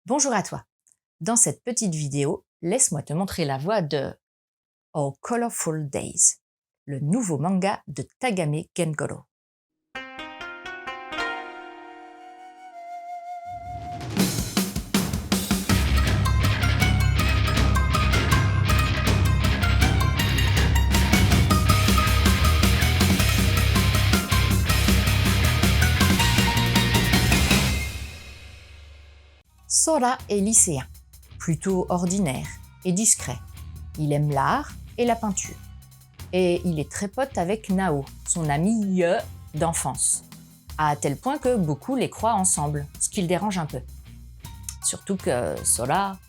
Bonjour à toi. Dans cette petite vidéo, laisse-moi te montrer la voix de Our Colorful Days, le nouveau manga de Tagame Gengoro. Sora est lycéen, plutôt ordinaire et discret. Il aime l'art et la peinture. Et il est très pote avec Nao, son ami d'enfance, à tel point que beaucoup les croient ensemble, ce qui le dérange un peu. Surtout que Sora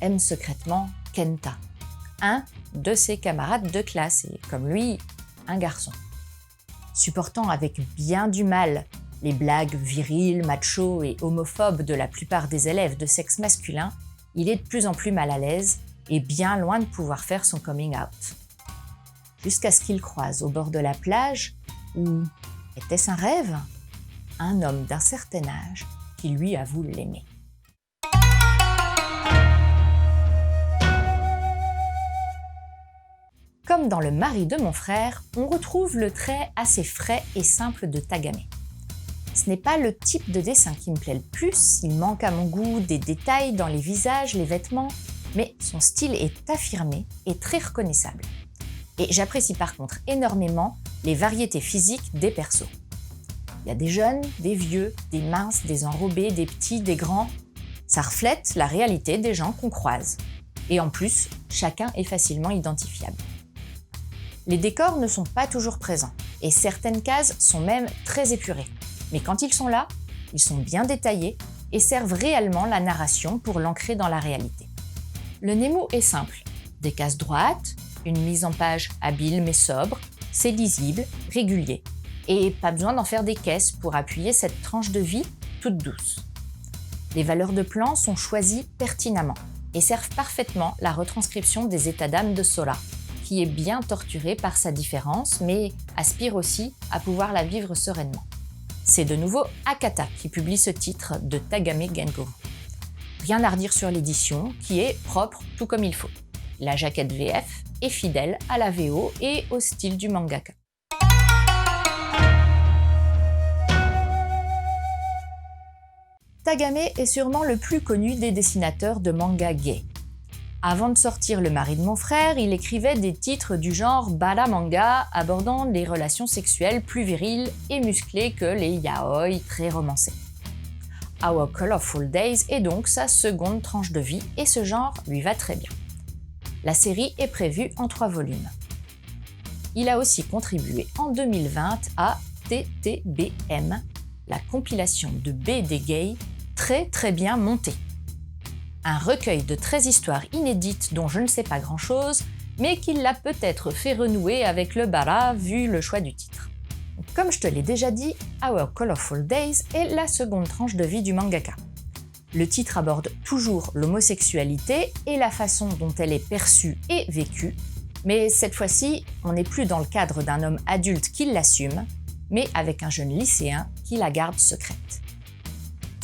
aime secrètement Kenta, un de ses camarades de classe et, comme lui, un garçon. Supportant avec bien du mal les blagues viriles, machos et homophobes de la plupart des élèves de sexe masculin, il est de plus en plus mal à l'aise et bien loin de pouvoir faire son coming out. Jusqu'à ce qu'il croise au bord de la plage, ou était-ce un rêve, un homme d'un certain âge qui lui avoue l'aimer. Comme dans Le mari de mon frère, on retrouve le trait assez frais et simple de Tagame. Ce n'est pas le type de dessin qui me plaît le plus, il manque à mon goût des détails dans les visages, les vêtements, mais son style est affirmé et très reconnaissable. Et j'apprécie par contre énormément les variétés physiques des persos. Il y a des jeunes, des vieux, des minces, des enrobés, des petits, des grands. Ça reflète la réalité des gens qu'on croise. Et en plus, chacun est facilement identifiable. Les décors ne sont pas toujours présents, et certaines cases sont même très épurées. Mais quand ils sont là, ils sont bien détaillés et servent réellement la narration pour l'ancrer dans la réalité. Le Nemu est simple, des cases droites, une mise en page habile mais sobre, c'est lisible, régulier. Et pas besoin d'en faire des caisses pour appuyer cette tranche de vie toute douce. Les valeurs de plan sont choisies pertinemment et servent parfaitement la retranscription des états d'âme de Sora, qui est bien torturé par sa différence mais aspire aussi à pouvoir la vivre sereinement. C'est de nouveau Akata qui publie ce titre de Tagame Gengoro. Rien à redire sur l'édition, qui est propre tout comme il faut. La jaquette VF est fidèle à la VO et au style du mangaka. Tagame est sûrement le plus connu des dessinateurs de manga gay. Avant de sortir Le mari de mon frère, il écrivait des titres du genre bala manga abordant les relations sexuelles plus viriles et musclées que les yaoi très romancés. Our Colorful Days est donc sa seconde tranche de vie et ce genre lui va très bien. La série est prévue en 3 volumes. Il a aussi contribué en 2020 à TTBM, la compilation de BD gay très bien montée. Un recueil de 13 histoires inédites dont je ne sais pas grand-chose, mais qui l'a peut-être fait renouer avec le bara vu le choix du titre. Comme je te l'ai déjà dit, Our Colorful Days est la seconde tranche de vie du mangaka. Le titre aborde toujours l'homosexualité et la façon dont elle est perçue et vécue, mais cette fois-ci, on n'est plus dans le cadre d'un homme adulte qui l'assume, mais avec un jeune lycéen qui la garde secrète.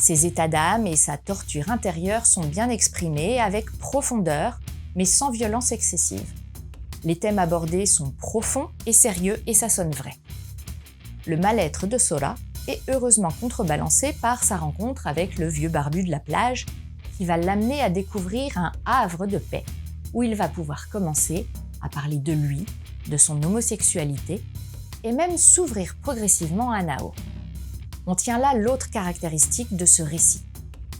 Ses états d'âme et sa torture intérieure sont bien exprimés avec profondeur, mais sans violence excessive. Les thèmes abordés sont profonds et sérieux et ça sonne vrai. Le mal-être de Sora est heureusement contrebalancé par sa rencontre avec le vieux barbu de la plage qui va l'amener à découvrir un havre de paix où il va pouvoir commencer à parler de lui, de son homosexualité et même s'ouvrir progressivement à Nao. On tient là l'autre caractéristique de ce récit,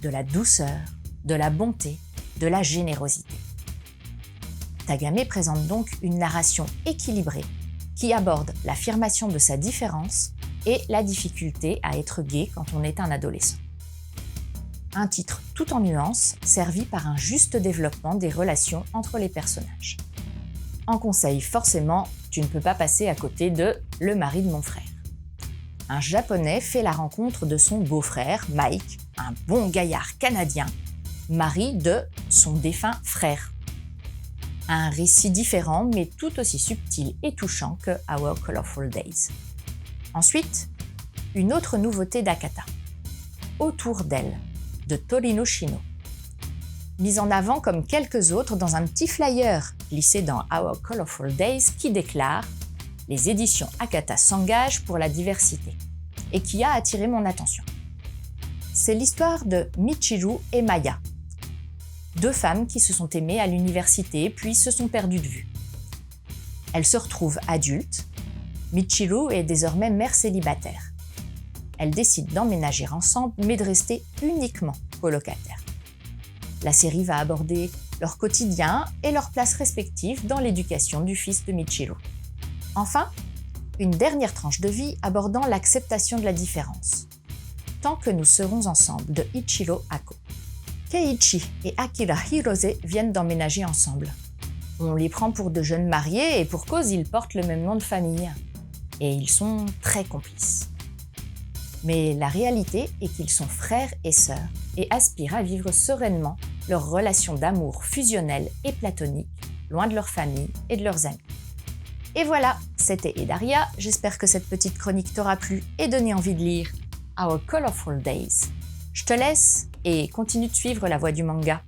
de la douceur, de la bonté, de la générosité. Tagame présente donc une narration équilibrée qui aborde l'affirmation de sa différence et la difficulté à être gay quand on est un adolescent. Un titre tout en nuances, servi par un juste développement des relations entre les personnages. En conseil, forcément, tu ne peux pas passer à côté de Le mari de mon frère. Un Japonais fait la rencontre de son beau-frère, Mike, un bon gaillard canadien, mari de son défunt frère. Un récit différent mais tout aussi subtil et touchant que Our Colorful Days. Ensuite, une autre nouveauté d'Akata, Autour d'elle, de Torino Shino, mise en avant comme quelques autres dans un petit flyer glissé dans Our Colorful Days qui déclare « Les éditions Akata s'engagent pour la diversité » et qui a attiré mon attention. C'est l'histoire de Michiru et Maya, deux femmes qui se sont aimées à l'université puis se sont perdues de vue. Elles se retrouvent adultes. Michiru est désormais mère célibataire. Elles décident d'emménager ensemble mais de rester uniquement colocataires. La série va aborder leur quotidien et leur place respective dans l'éducation du fils de Michiru. Enfin, une dernière tranche de vie abordant l'acceptation de la différence. Tant que nous serons ensemble de Ichiro Ako. Keiichi et Akira Hirose viennent d'emménager ensemble. On les prend pour de jeunes mariés et pour cause ils portent le même nom de famille. Et ils sont très complices. Mais la réalité est qu'ils sont frères et sœurs et aspirent à vivre sereinement leur relation d'amour fusionnelle et platonique, loin de leur famille et de leurs amis. Et voilà, c'était Edaria, j'espère que cette petite chronique t'aura plu et donné envie de lire Our Colorful Days. Je te laisse et continue de suivre la voie du manga.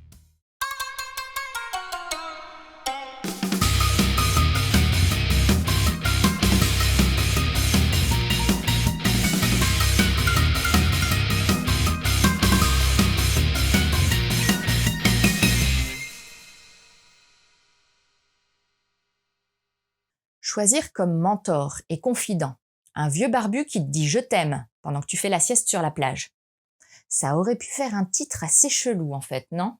Choisir comme mentor et confident un vieux barbu qui te dit « je t'aime » pendant que tu fais la sieste sur la plage. Ça aurait pu faire un titre assez chelou en fait, non ?